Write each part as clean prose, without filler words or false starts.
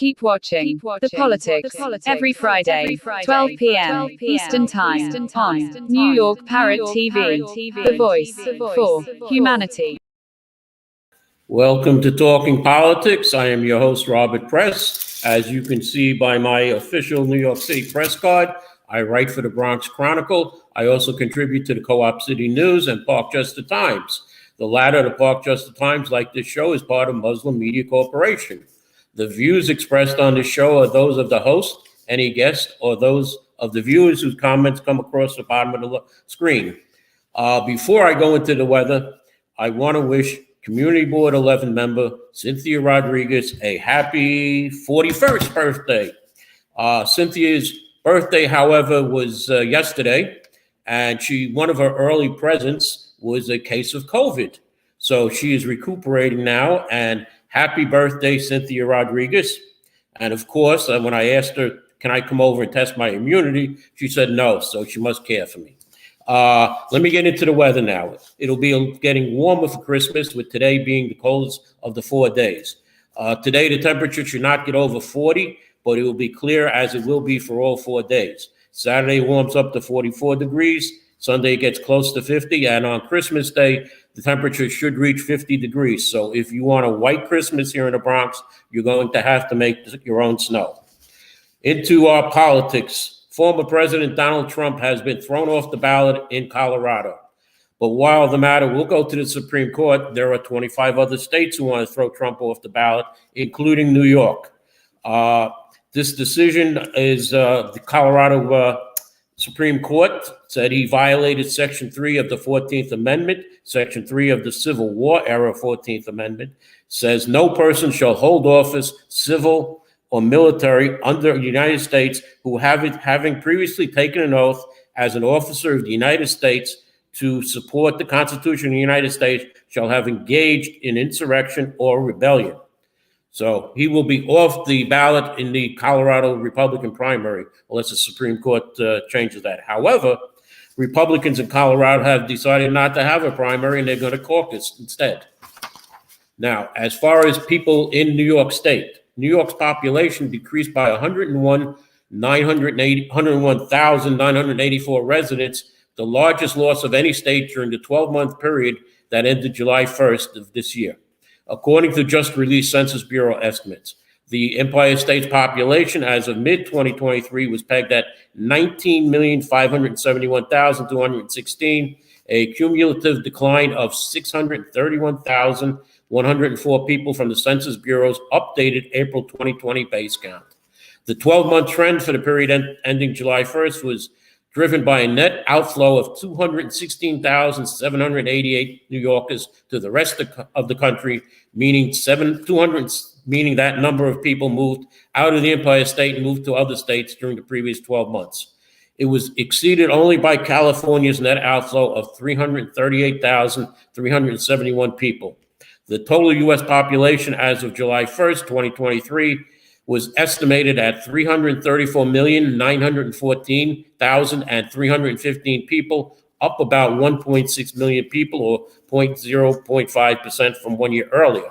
Keep watching The Politics every Friday, 12 p.m. Eastern Time on New York Parrot TV, the voice for humanity. Welcome to Talking Politics. I am your host, Robert Press. As you can see by my official New York City press card, I write for the Bronx Chronicle. I also contribute to the Co-op City News and Park Justice Times. The latter, the Park Justice Times, like this show, is part of Muslim Media Corporation. The views expressed on this show are those of the host, any guest, or those of the viewers whose comments come across the bottom of the screen. Before I go into the weather, I want to wish Community Board 11 member Cynthia Rodriguez a happy 41st birthday. Cynthia's birthday, however, was yesterday, and one of her early presents was a case of COVID. So she is recuperating now, and happy birthday, Cynthia Rodriguez. And of course, when I asked her, can I come over and test my immunity? She said no, so she must care for me. Let me get into the weather now. It'll be getting warmer for Christmas, with today being the coldest of the 4 days. Today, the temperature should not get over 40, but it will be clear as it will be for all 4 days. Saturday warms up to 44 degrees. Sunday gets close to 50, and on Christmas Day, the temperature should reach 50 degrees. So if you want a white Christmas here in the Bronx, you're going to have to make your own snow. Into our politics. Former President Donald Trump has been thrown off the ballot in Colorado. But while the matter will go to the Supreme Court, there are 25 other states who want to throw Trump off the ballot, including New York. This decision is the Colorado Supreme Court said he violated Section 3 of the 14th Amendment. Section 3 of the Civil War era 14th Amendment says no person shall hold office, civil or military, under the United States who having previously taken an oath as an officer of the United States to support the Constitution of the United States shall have engaged in insurrection or rebellion. So he will be off the ballot in the Colorado Republican primary unless the Supreme Court changes that. However, Republicans in Colorado have decided not to have a primary, and they're going to caucus instead. Now, as far as people in New York State, New York's population decreased by 101,984 residents, the largest loss of any state during the 12-month period that ended July 1st of this year. According to just released Census Bureau estimates, the Empire State's population as of mid-2023 was pegged at 19,571,216, a cumulative decline of 631,104 people from the Census Bureau's updated April 2020 base count. The 12-month trend for the period ending July 1st was driven by a net outflow of 216,788 New Yorkers to the rest of the country, meaning that number of people moved out of the Empire State and moved to other states during the previous 12 months. It was exceeded only by California's net outflow of 338,371 people. The total U.S. population as of July 1st, 2023, was estimated at 334,914,315 people, up about 1.6 million people, or 0.5% from 1 year earlier.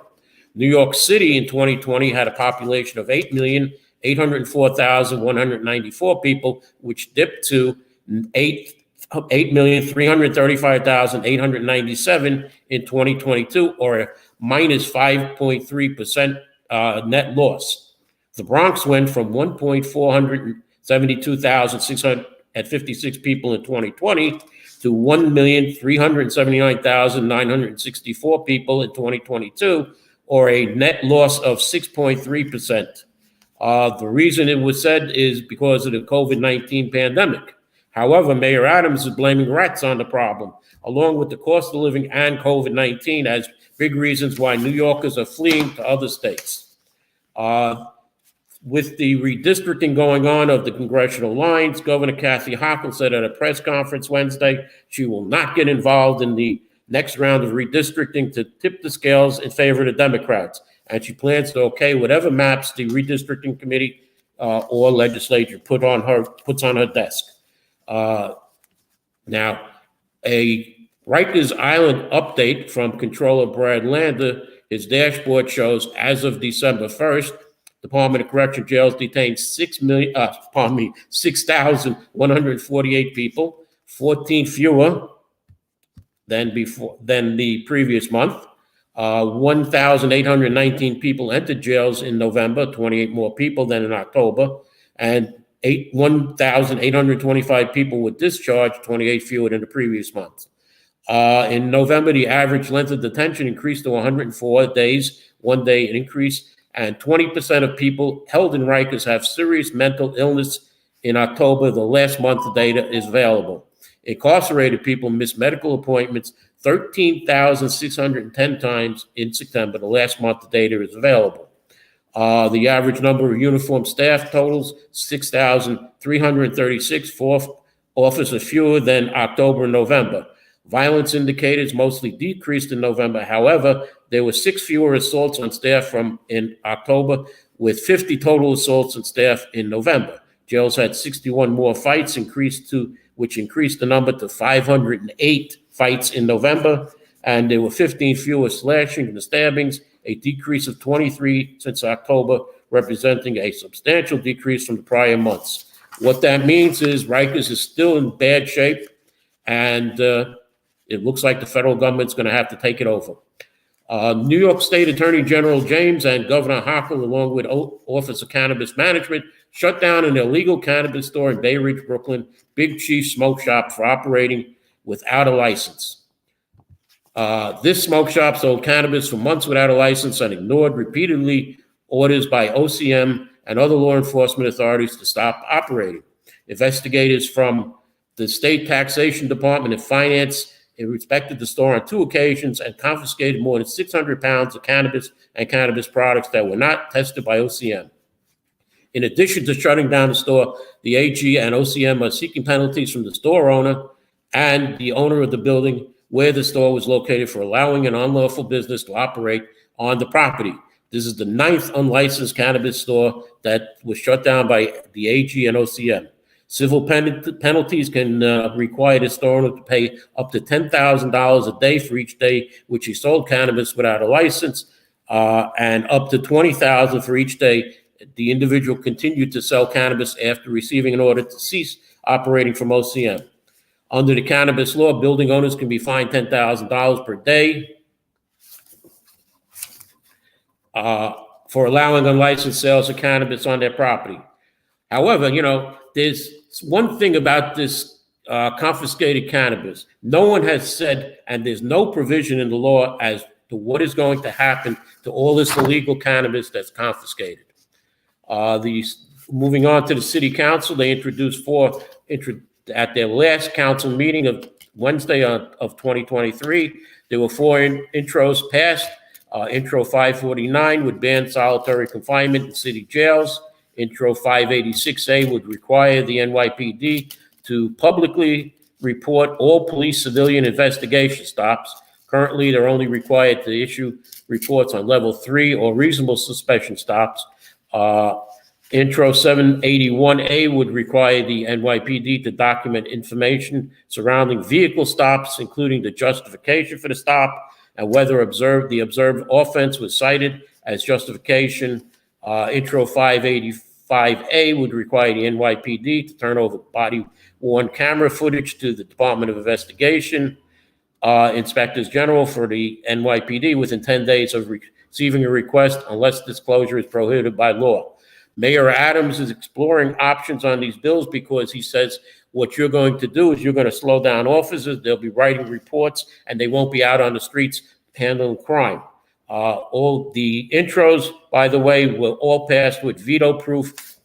New York City in 2020 had a population of 8,804,194 people, which dipped to 8,335,897 in 2022, or a minus 5.3% net loss. The Bronx went from 1,472,656 people in 2020 to 1,379,964 people in 2022, or a net loss of 6.3%. The reason it was said is because of the COVID-19 pandemic. However, Mayor Adams is blaming rats on the problem, along with the cost of living and COVID-19 as big reasons why New Yorkers are fleeing to other states. With the redistricting going on of the congressional lines, Governor Kathy Hochul said at a press conference Wednesday she will not get involved in the next round of redistricting to tip the scales in favor of the Democrats. And she plans to okay whatever maps the redistricting committee or legislature puts on her desk. Now, a Rikers Island update from Controller Brad Lander, his dashboard shows as of December 1st, Department of Correction jails detained 6,148 people, 14 fewer than the previous month. 1,819 people entered jails in November, 28 more people than in October, and 1,825 people were discharged, 28 fewer than the previous month. In November, the average length of detention increased to 104 days, 1 day an increase, and 20% of people held in Rikers have serious mental illness. In October, the last month the data is available. Incarcerated people missed medical appointments 13,610 times in September. The last month the data is available. The average number of uniformed staff totals 6,336, 4 officers fewer than October and November. Violence indicators mostly decreased in November. However, there were 6 fewer assaults on staff from in October, with 50 total assaults on staff in November. Jails had 61 more fights, which increased the number to 508 fights in November, and there were 15 fewer slashings and stabbings, a decrease of 23 since October, representing a substantial decrease from the prior months. What that means is Rikers is still in bad shape, and it looks like the federal government's going to have to take it over. New York State Attorney General James and Governor Hochul, along with Office of Cannabis Management, shut down an illegal cannabis store in Bay Ridge, Brooklyn, Big Chief Smoke Shop, for operating without a license. This smoke shop sold cannabis for months without a license and ignored repeatedly orders by OCM and other law enforcement authorities to stop operating. Investigators from the State Taxation Department and Finance inspected the store on 2 occasions and confiscated more than 600 pounds of cannabis and cannabis products that were not tested by OCM. In addition to shutting down the store, the AG and OCM are seeking penalties from the store owner and the owner of the building where the store was located for allowing an unlawful business to operate on the property. This is the 9th unlicensed cannabis store that was shut down by the AG and OCM. Civil penalties can require the store owner to pay up to $10,000 a day for each day which he sold cannabis without a license, and up to $20,000 for each day the individual continued to sell cannabis after receiving an order to cease operating from OCM. Under the cannabis law, building owners can be fined $10,000 per day for allowing unlicensed sales of cannabis on their property. However, there's one thing about this confiscated cannabis. No one has said, and there's no provision in the law as to what is going to happen to all this illegal cannabis that's confiscated. Moving on to the city council, they introduced at their last council meeting of Wednesday of 2023, there were 4 intros passed. Intro 549 would ban solitary confinement in city jails. Intro 586A would require the NYPD to publicly report all police civilian investigation stops. Currently, they're only required to issue reports on level 3 or reasonable suspicion stops. Intro 781A would require the NYPD to document information surrounding vehicle stops, including the justification for the stop and whether the observed offense was cited as justification. Intro 585A would require the NYPD to turn over body-worn camera footage to the Department of Investigation Inspectors General for the NYPD within 10 days of receiving a request, unless disclosure is prohibited by law. Mayor Adams is exploring options on these bills because he says what you're going to do is you're going to slow down officers. They'll be writing reports and they won't be out on the streets handling crime. All the intros, by the way, were all passed with veto-proof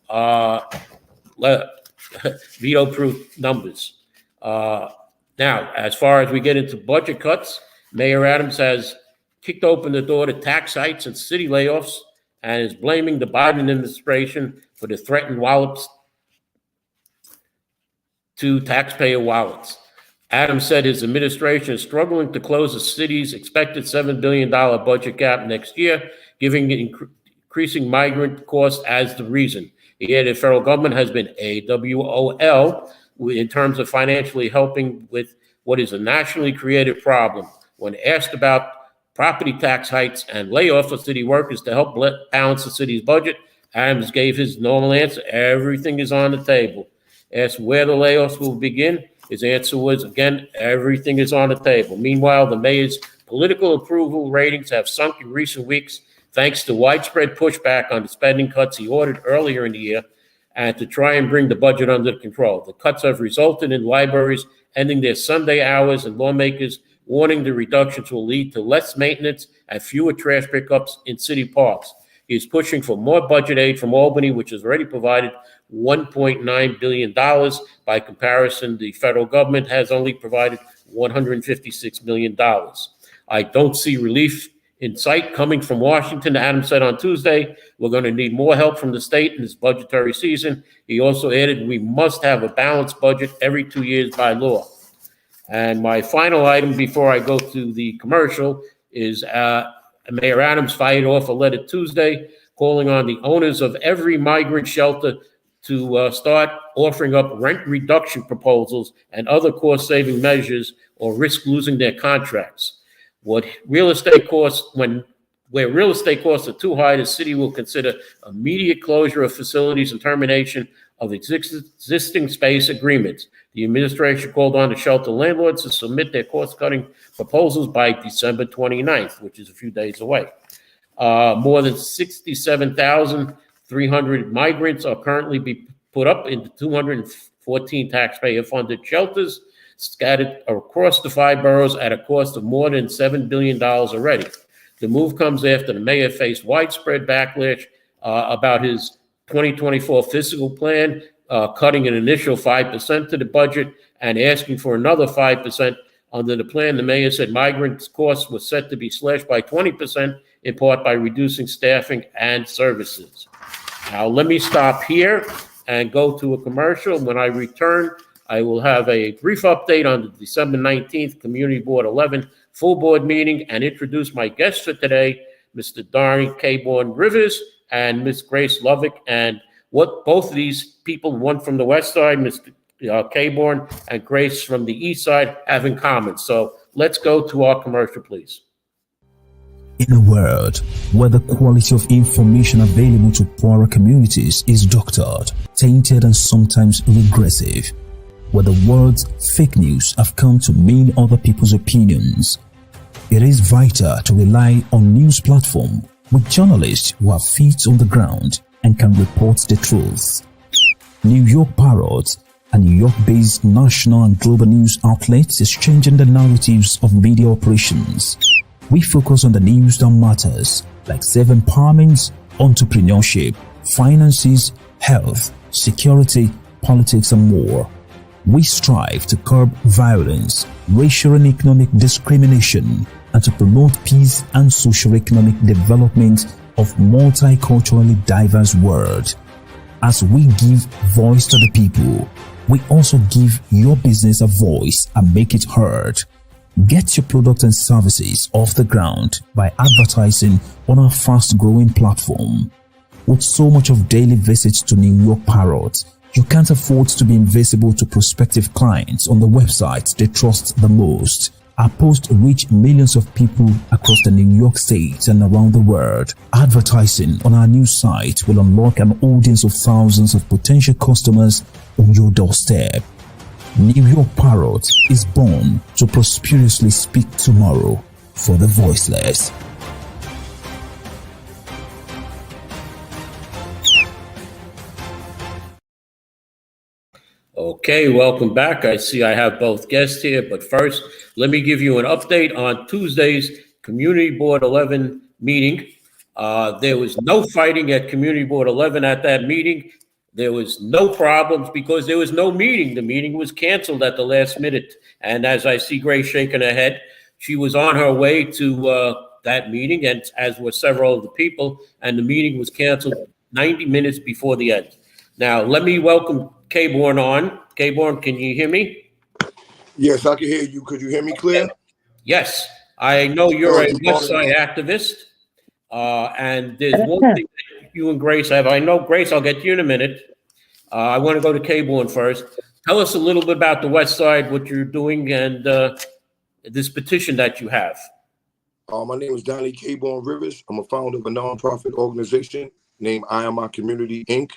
numbers. Now, as far as we get into budget cuts, Mayor Adams has kicked open the door to tax hikes and city layoffs and is blaming the Biden administration for the threatened wallops to taxpayer wallets. Adams said his administration is struggling to close the city's expected $7 billion budget gap next year, giving increasing migrant costs as the reason. He added the federal government has been AWOL in terms of financially helping with what is a nationally created problem. When asked about property tax hikes and layoffs of city workers to help balance the city's budget, Adams gave his normal answer. Everything is on the table. Asked where the layoffs will begin. His answer was, again, everything is on the table. Meanwhile, the mayor's political approval ratings have sunk in recent weeks thanks to widespread pushback on the spending cuts he ordered earlier in the year and to try and bring the budget under control. The cuts have resulted in libraries ending their Sunday hours and lawmakers warning the reductions will lead to less maintenance and fewer trash pickups in city parks. He is pushing for more budget aid from Albany, which has already provided $1.9 billion. By comparison, the federal government has only provided $156 million. I don't see relief in sight coming from Washington. Adams said on Tuesday, we're going to need more help from the state in this budgetary season. He also added, we must have a balanced budget every 2 years by law. And my final item before I go to the commercial is Mayor Adams fired off a letter Tuesday calling on the owners of every migrant shelter to start offering up rent reduction proposals and other cost-saving measures or risk losing their contracts. Where real estate costs are too high, the city will consider immediate closure of facilities and termination of existing space agreements. The administration called on the shelter landlords to submit their cost-cutting proposals by December 29th, which is a few days away. More than 67,300 migrants are currently being put up into 214 taxpayer-funded shelters scattered across the 5 boroughs at a cost of more than $7 billion already. The move comes after the mayor faced widespread backlash about his 2024 fiscal plan, cutting an initial 5% to the budget and asking for another 5%. Under the plan, the mayor said migrants' costs were set to be slashed by 20%, in part by reducing staffing and services. Now, let me stop here and go to a commercial. When I return, I will have a brief update on the December 19th Community Board 11 full board meeting and introduce my guests for today, Mr. Darnie KBorn Rivers and Ms. Grace Lovick, and what both of these people, one from the west side, Mr. KBorn, and Grace from the east side, have in common. So let's go to our commercial, please. In a world where the quality of information available to poorer communities is doctored, tainted, and sometimes regressive, where the words fake news have come to mean other people's opinions, it is vital to rely on news platform with journalists who have feet on the ground and can report the truth. New York Parrot, a New York-based national and global news outlet, is changing the narratives of media operations. We focus on the news that matters, like self-empowerment, entrepreneurship, finances, health, security, politics, and more. We strive to curb violence, racial and economic discrimination, and to promote peace and socio-economic development of multiculturally diverse world. As we give voice to the people, we also give your business a voice and make it heard. Get your products and services off the ground by advertising on our fast-growing platform. With so much of daily visits to New York Parrot, you can't afford to be invisible to prospective clients on the websites they trust the most. Our posts reach millions of people across the New York State and around the world. Advertising on our new site will unlock an audience of thousands of potential customers on your doorstep. New York Parrot is born to prosperously speak tomorrow for the voiceless. Okay, welcome back. I see I have both guests here, but first, let me give you an update on Tuesday's Community Board 11 meeting. There was no fighting at Community Board 11 at that meeting. There was no problems because there was no meeting. The meeting was canceled at the last minute. And as I see Grace shaking her head, she was on her way to that meeting, and as were several of the people, and the meeting was canceled 90 minutes before the end. Now, let me welcome KBorn on. KBorn, can you hear me? Yes, I can hear you. Could you hear me clear? Yes. I know you're a West Side activist, and there's one thing that you and Grace have. I know, Grace, I'll get to you in a minute. I want to go to KBorn first. Tell us a little bit about the West Side, what you're doing, and this petition that you have. My name is Donnie KBorn Rivers. I'm a founder of a nonprofit organization named I Am My Community, Inc.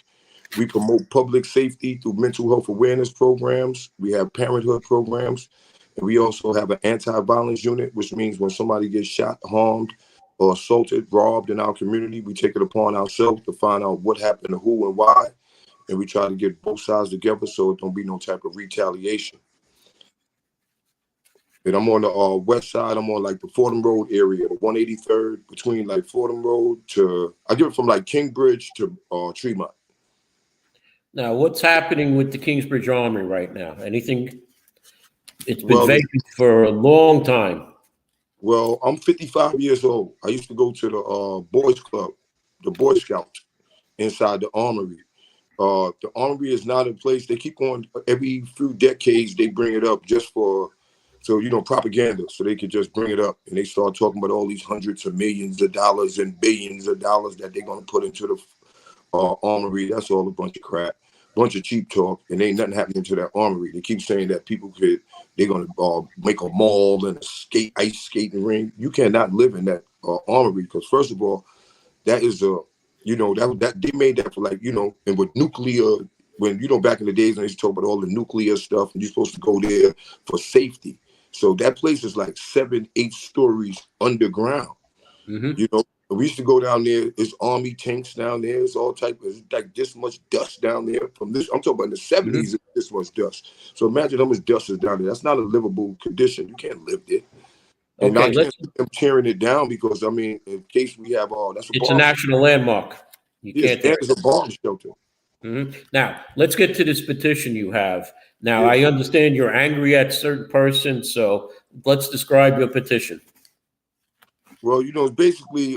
We promote public safety through mental health awareness programs. We have parenthood programs. And we also have an anti-violence unit, which means when somebody gets shot, harmed, or assaulted, robbed in our community, we take it upon ourselves to find out what happened to who and why. And we try to get both sides together so it don't be no type of retaliation. And I'm on the west side. I'm on like the Fordham Road area, the 183rd, between like Fordham Road to, I give it from like Kingbridge to Tremont. Now, what's happening with the Kingsbridge Armory right now? Anything? It's been vacant for a long time. Well, I'm 55 years old. I used to go to the Boys Club, the Boy Scouts, inside the Armory. The Armory is not a place. They keep on every few decades. They bring it up just for, so propaganda. So they could just bring it up, and they start talking about all these hundreds of millions of dollars and billions of dollars that they're gonna put into the Armory. That's all a bunch of crap, bunch of cheap talk, and ain't nothing happening to that Armory. They keep saying that they're gonna make a mall and a ice skating ring. You cannot live in that Armory because first of all, that is a that they made that for and with nuclear, when back in the days when they used to talk about all the nuclear stuff and you're supposed to go there for safety. So that place is like 7-8 stories underground. Mm-hmm. We used to go down there. It's army tanks down there. It's all type of, like this much dust down there from this. I'm talking about in the 70s, this much dust. So imagine how much dust is down there. That's not a livable condition. You can't live there. And I can't see them tearing it down because, in case we have it's a national landmark. You can't. It's a bomb shelter. Mm-hmm. Now, let's get to this petition you have. Now, I understand you're angry at certain persons, so let's describe your petition. Well, it's basically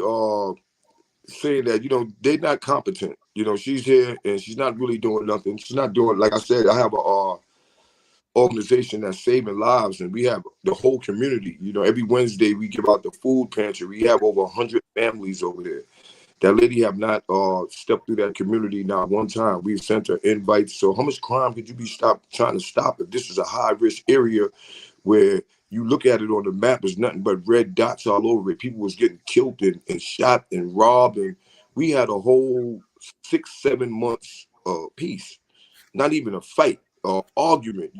saying that, they're not competent. She's here and she's not really doing nothing. She's not doing, like I said, I have a organization that's saving lives, and we have the whole community. Every Wednesday we give out the food pantry. We have over 100 families over there. That lady have not stepped through that community not one time. We've sent her invites. So how much crime could you be trying to stop if this is a high-risk area where you look at it on the map, there's nothing but red dots all over it. People was getting killed and shot and robbed. And we had a whole 6-7 months peace, not even a fight or argument.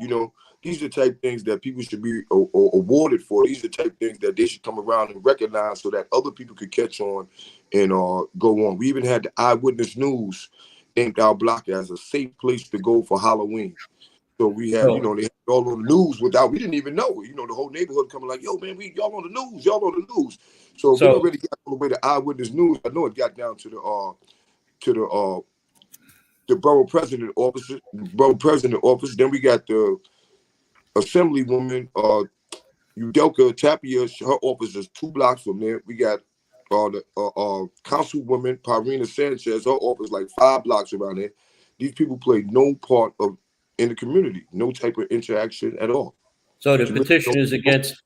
These are the type of things that people should be awarded for. These are the type of things that they should come around and recognize so that other people could catch on and go on. We even had the Eyewitness News named our block as a safe place to go for Halloween. So we had, they had all on the news we didn't even know. The whole neighborhood coming like, yo, man, y'all on the news, y'all on the news. So we already got all the way to Eyewitness News. I know it got down to the borough president office. Then we got the assemblywoman, Udelka Tapia. Her office is 2 blocks from there. We got the councilwoman, Parina Sanchez. Her office like 5 blocks around there. These people play no part in the community, no type of interaction at all. So the petition is against,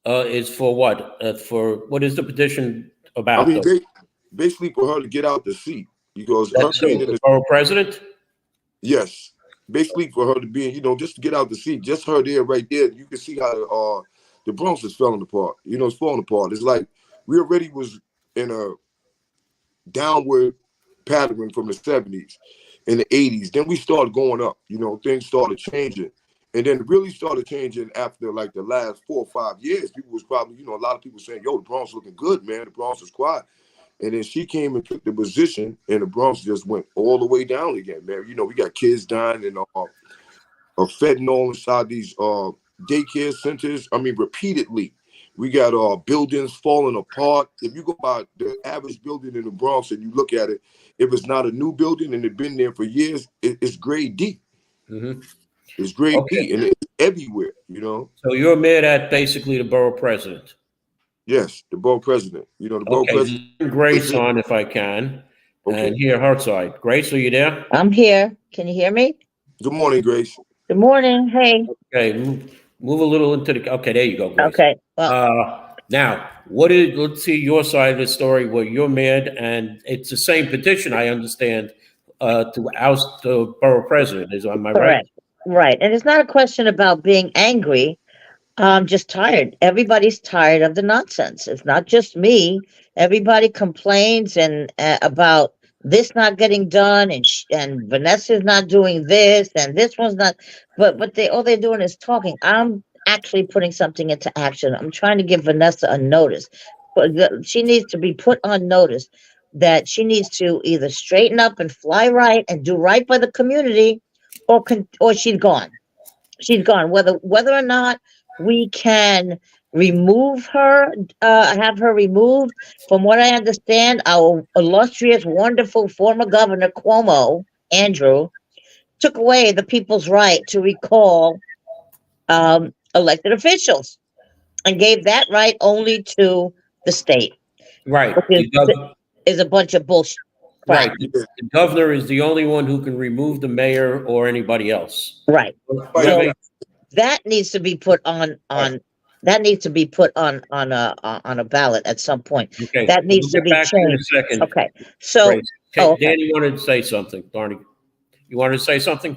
is for what? For what is the petition about? Basically for her to get out the seat because that's her being the borough president. Yes, basically for her to be, just to get out the seat, just her there, right there. You can see how the Bronx is falling apart. It's falling apart. It's like we already was in a downward pattern from the 70s. In the 80s, then we started going up. Things started changing, and then it really started changing after like the last 4 or 5 years. People was probably, a lot of people saying, "Yo, the Bronx looking good, man. The Bronx is quiet." And then she came and took the position, and the Bronx just went all the way down again, man. We got kids dying and fentanyl inside these daycare centers. Repeatedly. We got buildings falling apart. If you go by the average building in the Bronx and you look at it, if it's not a new building and it's been there for years, it's grade D. Mm-hmm. It's grade D, and it's everywhere, So you're mad at basically the borough president? Yes, the borough president. The borough president. Grace on, if I can, and hear her side. Grace, are you there? I'm here. Can you hear me? Good morning, Grace. Good morning. Hey. Okay, move a little into the. Okay, there you go, Grace. Okay. Well, now, let's see your side of the story where you're mad, and it's the same petition, I understand, to oust the borough president. Am I right? Right. And it's not a question about being angry. I'm just tired. Everybody's tired of the nonsense. It's not just me. Everybody complains and about this not getting done, and Vanessa's not doing this, and this one's not. But they all they're doing is talking. I'm actually putting something into action. I'm trying to give Vanessa a notice, but she needs to be put on notice that she needs to either straighten up and fly right and do right by the community, or she's gone. She's gone. Whether or not we can remove her, have her removed. From what I understand, our illustrious, wonderful former governor Cuomo, Andrew, took away the people's right to recall elected officials and gave that right only to the state, Right. which is a bunch of bullshit crap. Right. The governor is the only one who can remove the mayor or anybody else. Right. You have a- That needs to be put on that needs to be put on a ballot at some point. Okay. That needs to We'll get be back to you in a changed. second. Okay. So Grace. Okay, okay. Danny wanted to say something. Darnie, you wanted to say something?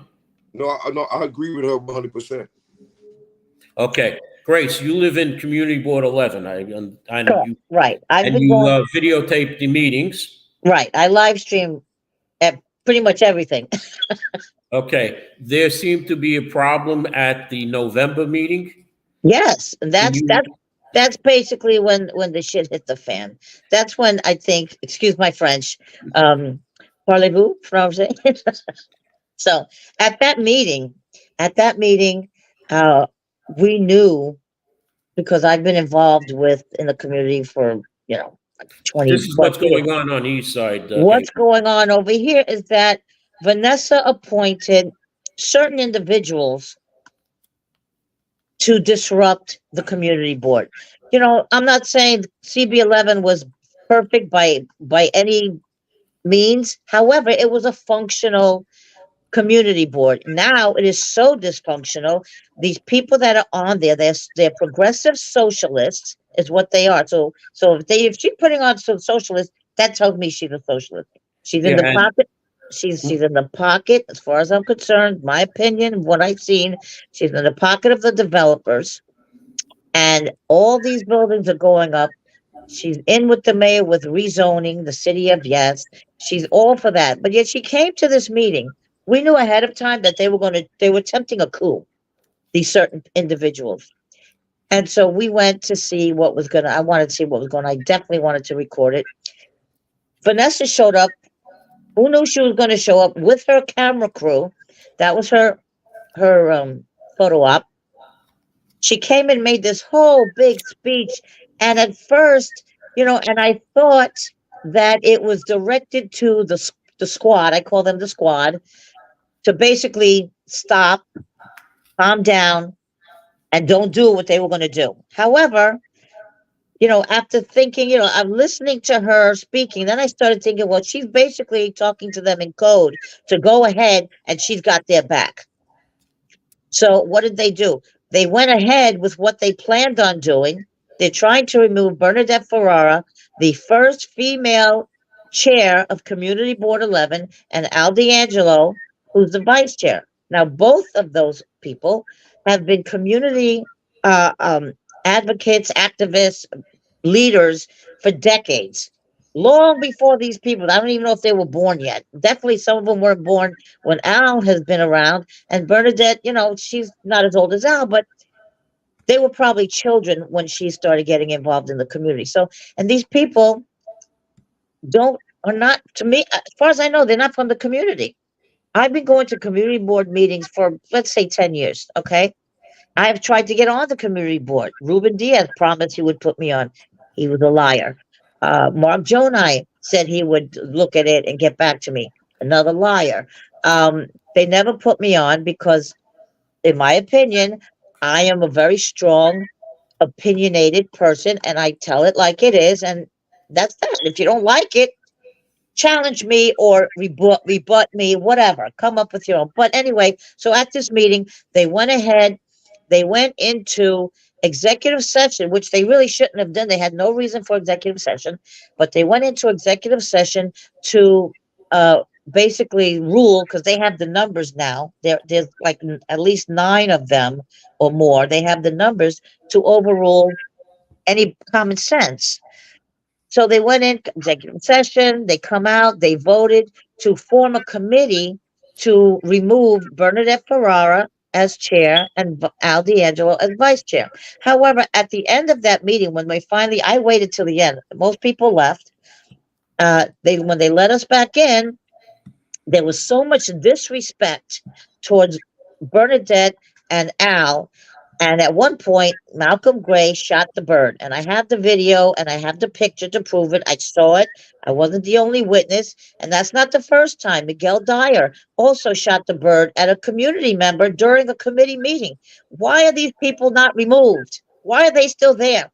No, I agree with her 100%. Okay. Grace, you live in Community Board 11. I know you. Right. I've And been you going videotape the meetings. right. I live stream at pretty much everything. Okay. There seemed to be a problem at the November meeting. Yes. And You- that's basically when the shit hit the fan. That's when I think, excuse my French, parlez-vous français? So at that meeting, we knew, because I've been involved in the community for, like 20 This is what's going on the east side. What's going on over here is that Vanessa appointed certain individuals to disrupt the community board. I'm not saying CB11 was perfect by any means. However, it was a functional community board. Now it is so dysfunctional. These people that are on there, they're progressive socialists, is what they are. So if she's putting on some socialists, that tells me she's a socialist. She's in the pocket. She's in the pocket, as far as I'm concerned. My opinion, what I've seen, she's in the pocket of the developers, and all these buildings are going up. She's in with the mayor with rezoning the city of Yes. She's all for that. But yet she came to this meeting. We knew ahead of time that they were attempting a coup, these certain individuals. And so we went to see I wanted to see what was going on. I definitely wanted to record it. Vanessa showed up. Who knew she was going to show up with her camera crew? That was her photo op. She came and made this whole big speech. And at first, and I thought that it was directed to the squad. I call them the squad, to basically stop, calm down, and don't do what they were going to do. However, after thinking, I'm listening to her speaking, then I started thinking, well, she's basically talking to them in code to go ahead, and she's got their back. So what did they do? They went ahead with what they planned on doing. They're trying to remove Bernadette Ferrara, the first female chair of Community Board 11, and Al D'Angelo, who's the vice chair. Now, both of those people have been community advocates, activists, leaders for decades. Long before these people, I don't even know if they were born yet. Definitely some of them weren't born when Al has been around. And Bernadette, she's not as old as Al, but they were probably children when she started getting involved in the community. So, and these people are not, to me, as far as I know, they're not from the community. I've been going to community board meetings for, let's say, 10 years, okay? I have tried to get on the community board. Ruben Diaz promised he would put me on. He was a liar. Mark Jonai said he would look at it and get back to me. Another liar. They never put me on because, in my opinion, I am a very strong, opinionated person, and I tell it like it is, and that's that. If you don't like it, challenge me or rebut me, whatever. Come up with your own. But anyway, so at this meeting, they went ahead. They went into executive session, which they really shouldn't have done. They had no reason for executive session, but they went into executive session to basically rule, because they have the numbers now. There's like at least 9 of them or more. They have the numbers to overrule any common sense. So they went in executive session, they come out, they voted to form a committee to remove Bernadette Ferrara as chair and Al D'Angelo as vice chair. However, at the end of that meeting, when I waited till the end. Most people left. When they let us back in, there was so much disrespect towards Bernadette and Al. And at one point, Malcolm Gray shot the bird. And I have the video and I have the picture to prove it. I saw it. I wasn't the only witness. And that's not the first time. Miguel Dyer also shot the bird at a community member during a committee meeting. Why are these people not removed? Why are they still there?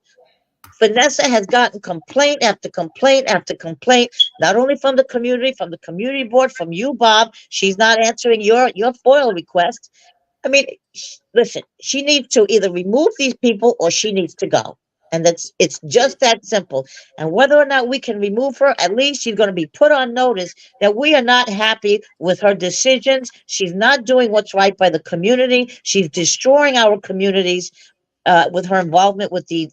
Vanessa has gotten complaint after complaint after complaint, not only from the community board, from you, Bob. She's not answering your FOIL request. I mean, listen, she needs to either remove these people or she needs to go. And it's just that simple. And whether or not we can remove her, at least she's going to be put on notice that we are not happy with her decisions. She's not doing what's right by the community. She's destroying our communities with her involvement with the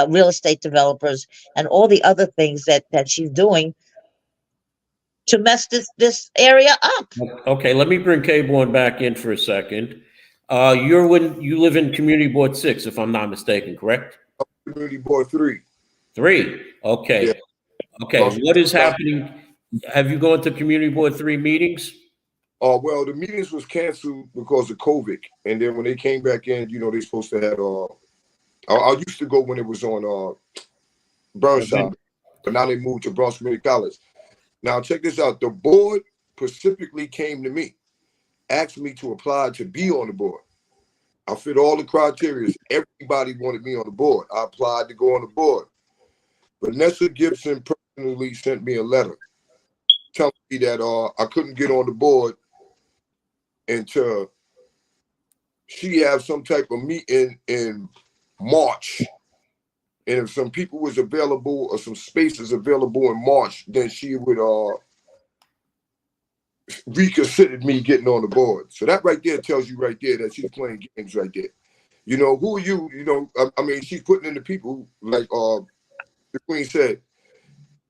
real estate developers and all the other things that she's doing to mess this area up. Okay, let me bring KBorn back in for a second. You live in Community Board 6, if I'm not mistaken, correct? Community Board 3. 3. Okay. Yeah. Okay. What is happening? Have you gone to Community Board 3 meetings? Well, the meetings was canceled because of COVID, and then when they came back in, they're supposed to have. I used to go when it was on Burnside, but now they moved to Bronx Community College. Now check this out: the board specifically came to me, asked me to apply to be on the board. I fit all the criteria. Everybody wanted me on the board. I applied to go on the board. Vanessa Gibson personally sent me a letter telling me that I couldn't get on the board until she have some type of meeting in March. And if some people was available or some spaces available in March, then she would reconsider me getting on the board. So that right there tells you right there that she's playing games right there. Who are you? I mean, she's putting in the people, like the Queen said,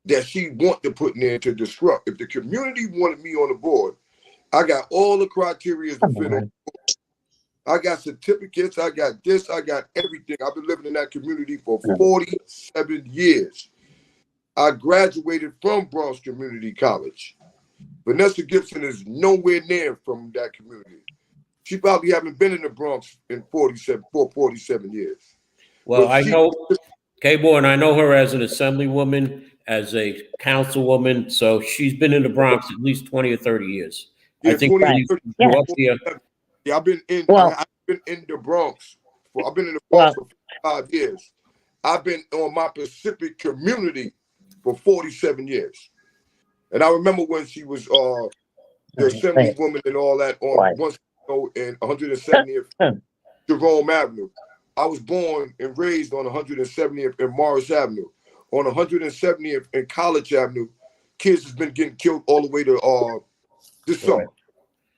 that she want to put in there to disrupt. If the community wanted me on the board, I got all the criteria to fit on. I got certificates, I got this, I got everything. I've been living in that community for 47 years. I graduated from Bronx Community College. Vanessa Gibson is nowhere near from that community. She probably haven't been in the Bronx in 47 years. Well, I know, KBorn, I know her as an assemblywoman, as a councilwoman, so she's been in the Bronx at least 20 or 30 years. Yeah, I think I've been in the Bronx. I've been in the Bronx for 5 years. I've been on my Pacific community for 47 years. And I remember when she was the assemblywoman and all that on in 170th Jerome Avenue. I was born and raised on 170th and Morris Avenue. On 170th and College Avenue, kids has been getting killed all the way to this summer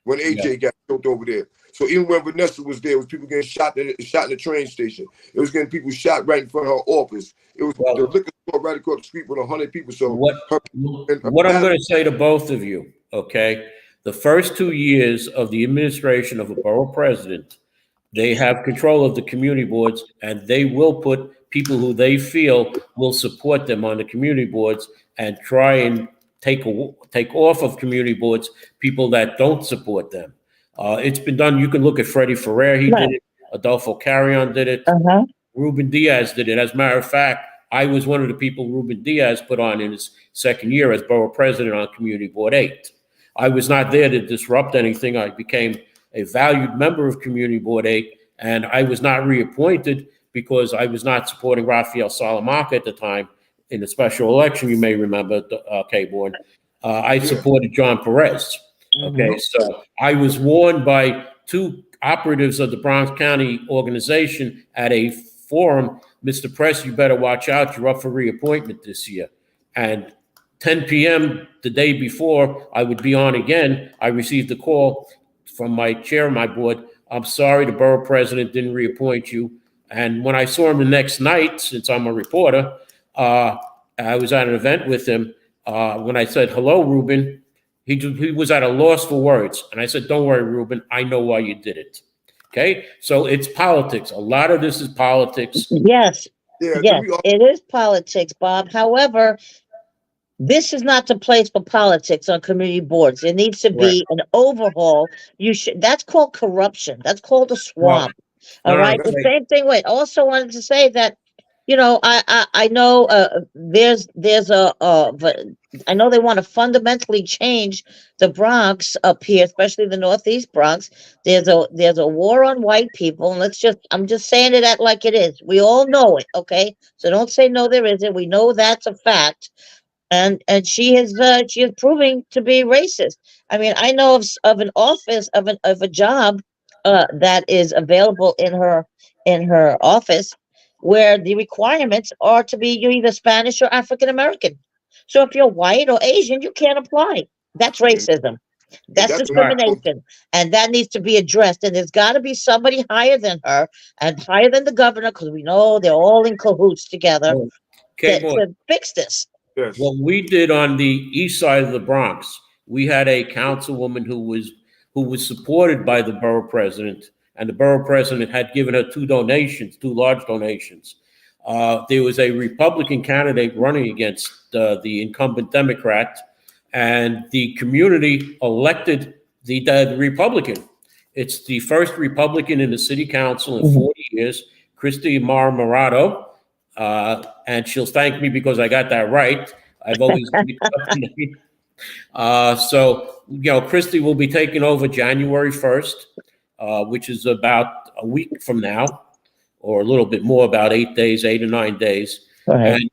when AJ got killed over there. So even when Vanessa was there, it was people getting shot in the train station. It was getting people shot right in front of her office. It was the liquor store right across the street with 100 people. So what I'm going to say to both of you, okay, the first 2 years of the administration of a borough president, they have control of the community boards, and they will put people who they feel will support them on the community boards and try and take off of community boards people that don't support them. It's been done. You can look at Freddie Ferrer. He did it. Adolfo Carrion did it. Ruben Diaz did it. As a matter of fact, I was one of the people Ruben Diaz put on in his second year as borough president on Community Board 8. I was not there to disrupt anything. I became a valued member of Community Board 8, and I was not reappointed because I was not supporting Rafael Salamanca at the time in the special election. You may remember, KBorn. I supported John Perez. Okay, so I was warned by 2 operatives of the Bronx County organization at a forum, Mr. Press, you better watch out. You're up for reappointment this year. And 10 p.m. the day before I would be on again, I received a call from my chair of my board. I'm sorry, the borough president didn't reappoint you. And when I saw him the next night, since I'm a reporter, I was at an event with him. When I said, hello, Ruben, he was at a loss for words. And I said, don't worry, Ruben, I know why you did it. Okay? So it's politics. A lot of this is politics. Yes. Yeah, Yes, it is politics, Bob. However, this is not the place for politics on community boards. There needs to be an overhaul. That's called corruption. That's called a swamp. All right. The same thing. Wait, also wanted to say that, I know I know they want to fundamentally change the Bronx up here, especially the Northeast Bronx. There's a war on white people, and I'm just saying it like it is. We all know it, okay? So don't say no, there isn't. We know that's a fact. And she is proving to be racist. I mean, I know of an office of a job that is available in her office, where the requirements are to be you're either Spanish or African American. So if you're white or Asian, you can't apply. That's racism. That's discrimination, and that needs to be addressed. And there's got to be somebody higher than her and higher than the governor, because we know they're all in cahoots together to fix this. Yes. What we did on the east side of the Bronx, we had a councilwoman who was supported by the borough president, and the borough president had given her two large donations. There was a Republican candidate running against the incumbent Democrat, and the community elected the Republican. It's the first Republican in the city council in 40 years, Christy Marmorato. And she'll thank me because I got that right. I've always so, Christy will be taking over January 1st, which is about a week from now, or a little bit more, about 8 or 9 days. Right. And,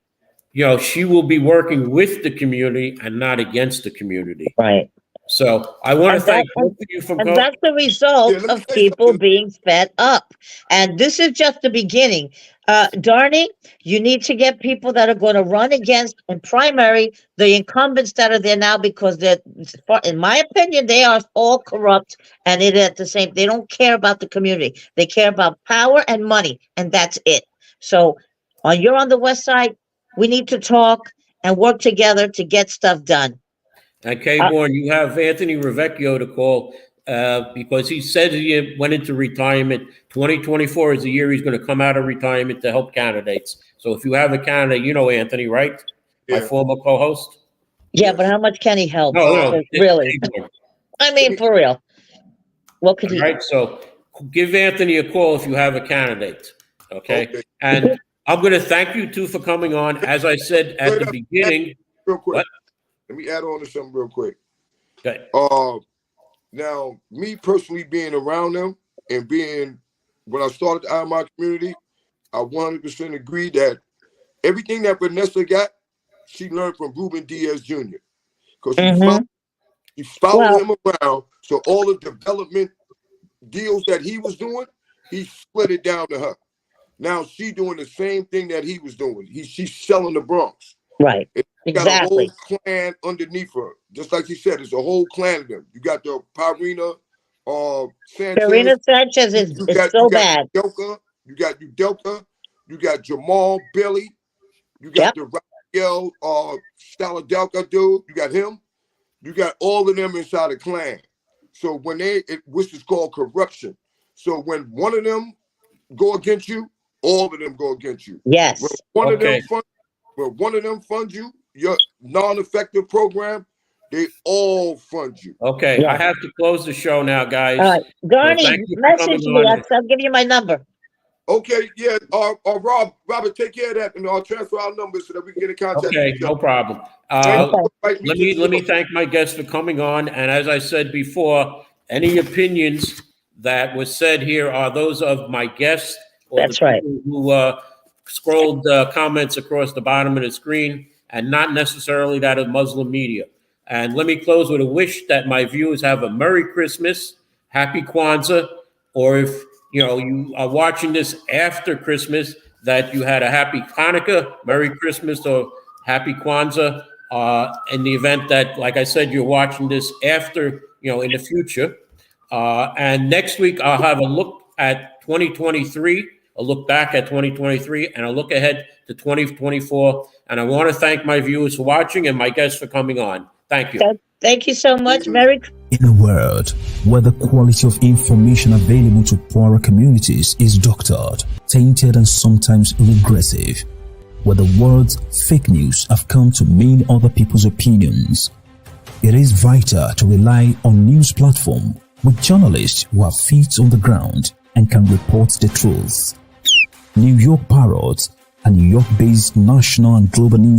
she will be working with the community and not against the community. Right. So I want to thank both of you for coming. And that's the result of people being fed up. And this is just the beginning. Darnie, you need to get people that are going to run against in primary the incumbents that are there now, because in my opinion, they are all corrupt, and they don't care about the community. They care about power and money, and that's it. So you're on the west side. We need to talk and work together to get stuff done. And KBorn, you have Anthony Rivecchio to call because he said he went into retirement. 2024 is the year he's going to come out of retirement to help candidates. So if you have a candidate, Anthony, right? Yeah. My former co-host. Yeah, but how much can he help? No, really. I mean, for real. What could he? Right. So give Anthony a call if you have a candidate. Okay. And I'm going to thank you two for coming on. As I said at the beginning. Real quick. What? Let me add on to something real quick. Okay. Now, me personally being around them and when I started out of my community, I 100% agree that everything that Vanessa got, she learned from Ruben Diaz Jr. Because she followed him around. So all the development deals that he was doing, he split it down to her. Now she doing the same thing that he was doing. She's selling the Bronx. Right. Exactly. Got a whole clan underneath her. Just like you said, it's a whole clan of them. You got the Parrot Sanchez. Parrot Sanchez is so bad. You got Udelka. You got Jamal Billy. You got the Rafael Staladelka dude. You got him. You got all of them inside the clan. So when which is called corruption. So when one of them go against you, all of them go against you. Yes. When one of them funds you, your non-effective program, they all fund you. Okay, I have to close the show now, guys. All right, Darnie, message me. I'll give you my number. Okay, yeah. Robert, take care of that, and I'll transfer our numbers so that we can get in contact. Okay, no problem. Let me thank my guests for coming on. And as I said before, any opinions that was said here are those of my guests or That's right. Who scrolled comments across the bottom of the screen, and not necessarily that of Muslim media. And let me close with a wish that my viewers have a Merry Christmas, Happy Kwanzaa, or if you are watching this after Christmas, that you had a Happy Hanukkah, Merry Christmas, or Happy Kwanzaa. In the event that, like I said, you're watching this after, in the future. And next week, I'll have a look at 2023 a look back at 2023, and a look ahead to 2024. And I want to thank my viewers for watching and my guests for coming on. Thank you. Thank you so much. Merry In a world where the quality of information available to poorer communities is doctored, tainted, and sometimes regressive, where the words fake news have come to mean other people's opinions, it is vital to rely on news platform with journalists who have feet on the ground and can report the truth. New York Parrot, a New York-based national and global news